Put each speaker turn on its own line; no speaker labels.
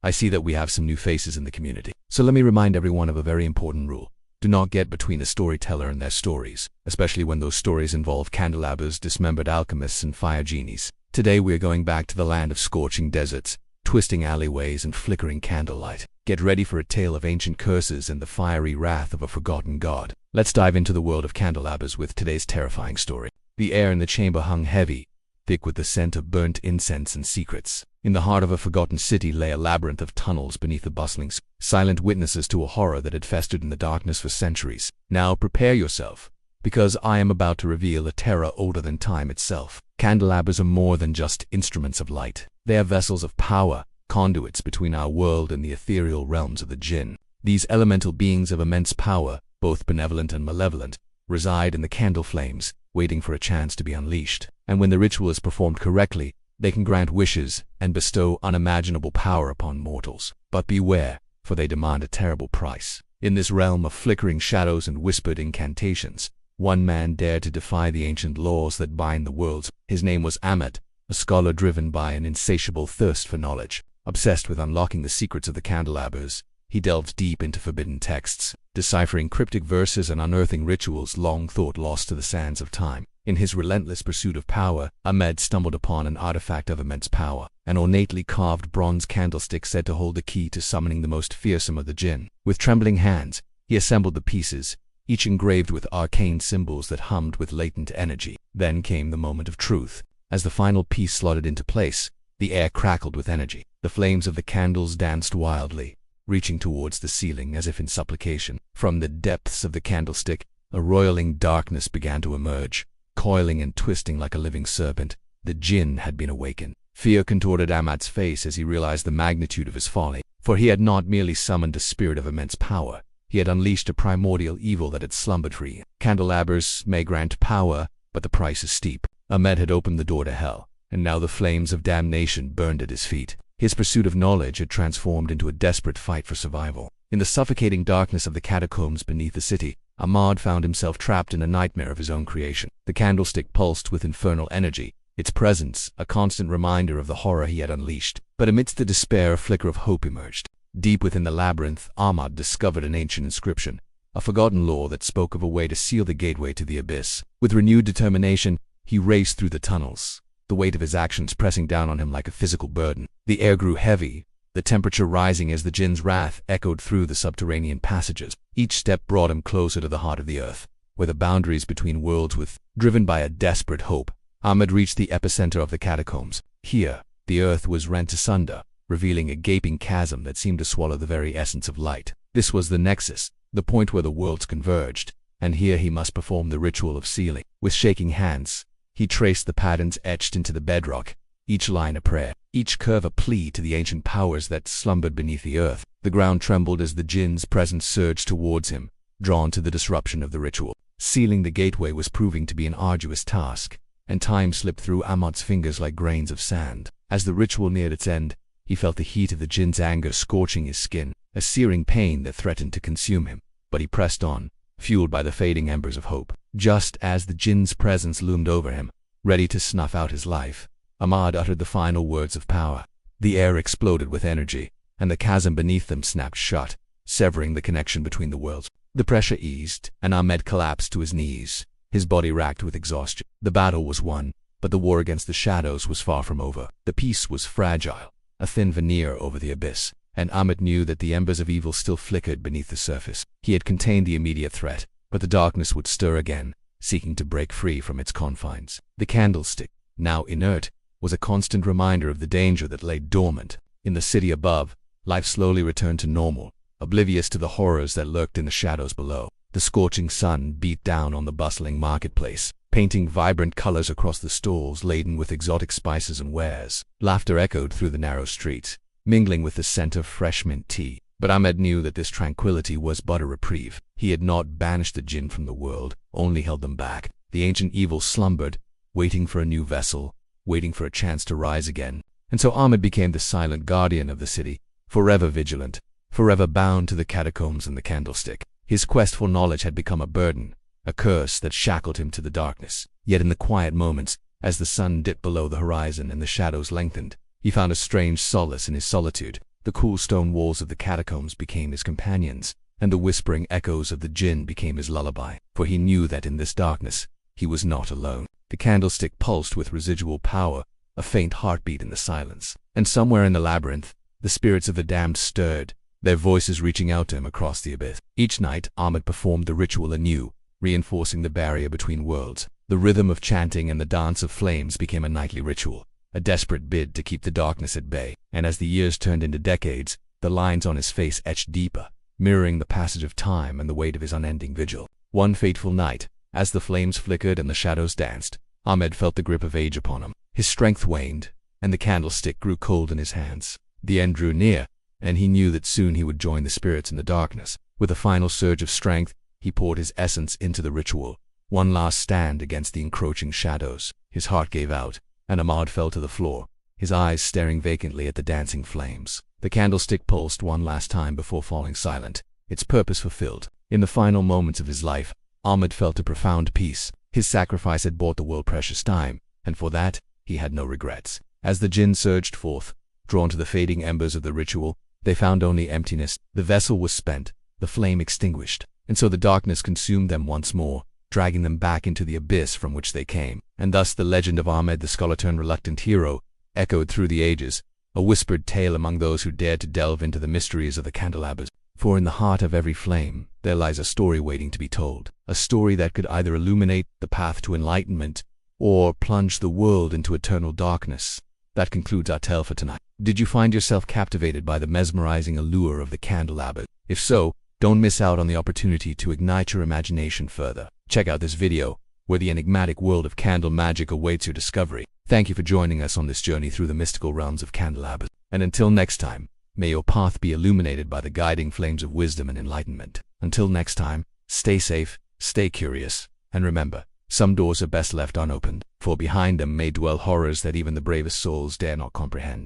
I see that we have some new faces in the community. So let me remind everyone of a very important rule. Do not get between a storyteller and their stories, especially when those stories involve candelabras, dismembered alchemists, and fire genies. Today we are going back to the land of scorching deserts, twisting alleyways, and flickering candlelight. Get ready for a tale of ancient curses and the fiery wrath of a forgotten god. Let's dive into the world of candelabras with today's terrifying story. The air in the chamber hung heavy, thick with the scent of burnt incense and secrets. In the heart of a forgotten city lay a labyrinth of tunnels beneath the bustling square, silent witnesses to a horror that had festered in the darkness for centuries. Now prepare yourself, because I am about to reveal a terror older than time itself. Candelabras are more than just instruments of light. They are vessels of power, conduits between our world and the ethereal realms of the jinn. These elemental beings of immense power, both benevolent and malevolent, reside in the candle flames, waiting for a chance to be unleashed. And when the ritual is performed correctly, they can grant wishes and bestow unimaginable power upon mortals. But beware, for they demand a terrible price. In this realm of flickering shadows and whispered incantations, one man dared to defy the ancient laws that bind the worlds. His name was Ahmed, a scholar driven by an insatiable thirst for knowledge. Obsessed with unlocking the secrets of the candelabras, he delved deep into forbidden texts, deciphering cryptic verses and unearthing rituals long thought lost to the sands of time. In his relentless pursuit of power, Ahmed stumbled upon an artifact of immense power, an ornately carved bronze candlestick said to hold the key to summoning the most fearsome of the jinn. With trembling hands, he assembled the pieces, each engraved with arcane symbols that hummed with latent energy. Then came the moment of truth. As the final piece slotted into place, the air crackled with energy. The flames of the candles danced wildly, reaching towards the ceiling as if in supplication. From the depths of the candlestick, a roiling darkness began to emerge. Coiling and twisting like a living serpent, the jinn had been awakened. Fear contorted Ahmad's face as he realized the magnitude of his folly, for he had not merely summoned a spirit of immense power, he had unleashed a primordial evil that had slumbered free. Candelabras may grant power, but the price is steep. Ahmed had opened the door to hell, and now the flames of damnation burned at his feet. His pursuit of knowledge had transformed into a desperate fight for survival. In the suffocating darkness of the catacombs beneath the city, Ahmad found himself trapped in a nightmare of his own creation. The candlestick pulsed with infernal energy, its presence a constant reminder of the horror he had unleashed. But amidst the despair, a flicker of hope emerged. Deep within the labyrinth, Ahmad discovered an ancient inscription, a forgotten law that spoke of a way to seal the gateway to the abyss. With renewed determination, he raced through the tunnels, the weight of his actions pressing down on him like a physical burden. The air grew heavy, the temperature rising as the jinn's wrath echoed through the subterranean passages. Each step brought him closer to the heart of the earth, where the boundaries between worlds were. Driven by a desperate hope, Ahmed reached the epicenter of the catacombs. Here, the earth was rent asunder, revealing a gaping chasm that seemed to swallow the very essence of light. This was the nexus, the point where the worlds converged, and here he must perform the ritual of sealing. With shaking hands, he traced the patterns etched into the bedrock, each line a prayer, each curve a plea to the ancient powers that slumbered beneath the earth. The ground trembled as the jinn's presence surged towards him, drawn to the disruption of the ritual. Sealing the gateway was proving to be an arduous task, and time slipped through Ahmad's fingers like grains of sand. As the ritual neared its end, he felt the heat of the jinn's anger scorching his skin, a searing pain that threatened to consume him. But he pressed on, fueled by the fading embers of hope. Just as the jinn's presence loomed over him, ready to snuff out his life, Ahmad uttered the final words of power. The air exploded with energy, and the chasm beneath them snapped shut, severing the connection between the worlds. The pressure eased, and Ahmed collapsed to his knees, his body racked with exhaustion. The battle was won, but the war against the shadows was far from over. The peace was fragile, a thin veneer over the abyss, and Ahmed knew that the embers of evil still flickered beneath the surface. He had contained the immediate threat, but the darkness would stir again, seeking to break free from its confines. The candlestick, now inert, was a constant reminder of the danger that lay dormant. In the city above, life slowly returned to normal, oblivious to the horrors that lurked in the shadows below. The scorching sun beat down on the bustling marketplace, painting vibrant colors across the stalls laden with exotic spices and wares. Laughter echoed through the narrow streets, mingling with the scent of fresh mint tea. But Ahmed knew that this tranquility was but a reprieve. He had not banished the jinn from the world, only held them back. The ancient evil slumbered, waiting for a new vessel, waiting for a chance to rise again. And so Ahmed became the silent guardian of the city, forever vigilant, forever bound to the catacombs and the candlestick. His quest for knowledge had become a burden, a curse that shackled him to the darkness. Yet in the quiet moments, as the sun dipped below the horizon and the shadows lengthened, he found a strange solace in his solitude. The cool stone walls of the catacombs became his companions, and the whispering echoes of the jinn became his lullaby, for he knew that in this darkness, he was not alone. The candlestick pulsed with residual power, a faint heartbeat in the silence. And somewhere in the labyrinth, the spirits of the damned stirred, their voices reaching out to him across the abyss. Each night, Ahmed performed the ritual anew, reinforcing the barrier between worlds. The rhythm of chanting and the dance of flames became a nightly ritual, a desperate bid to keep the darkness at bay. And as the years turned into decades, the lines on his face etched deeper, mirroring the passage of time and the weight of his unending vigil. One fateful night, as the flames flickered and the shadows danced, Ahmed felt the grip of age upon him. His strength waned, and the candlestick grew cold in his hands. The end drew near, and he knew that soon he would join the spirits in the darkness. With a final surge of strength, he poured his essence into the ritual, one last stand against the encroaching shadows. His heart gave out, and Ahmed fell to the floor, his eyes staring vacantly at the dancing flames. The candlestick pulsed one last time before falling silent, its purpose fulfilled. In the final moments of his life, Ahmed felt a profound peace. His sacrifice had bought the world precious time, and for that, he had no regrets. As the jinn surged forth, drawn to the fading embers of the ritual, they found only emptiness. The vessel was spent, the flame extinguished, and so the darkness consumed them once more, dragging them back into the abyss from which they came. And thus the legend of Ahmed the Skeleton Reluctant Hero echoed through the ages, a whispered tale among those who dared to delve into the mysteries of the candelabers. For in the heart of every flame, there lies a story waiting to be told, a story that could either illuminate the path to enlightenment or plunge the world into eternal darkness. That concludes our tale for tonight. Did you find yourself captivated by the mesmerizing allure of the candelabers? If so, don't miss out on the opportunity to ignite your imagination further. Check out this video, where the enigmatic world of candle magic awaits your discovery. Thank you for joining us on this journey through the mystical realms of candelabers. And until next time, may your path be illuminated by the guiding flames of wisdom and enlightenment. Until next time, stay safe, stay curious, and remember, some doors are best left unopened, for behind them may dwell horrors that even the bravest souls dare not comprehend.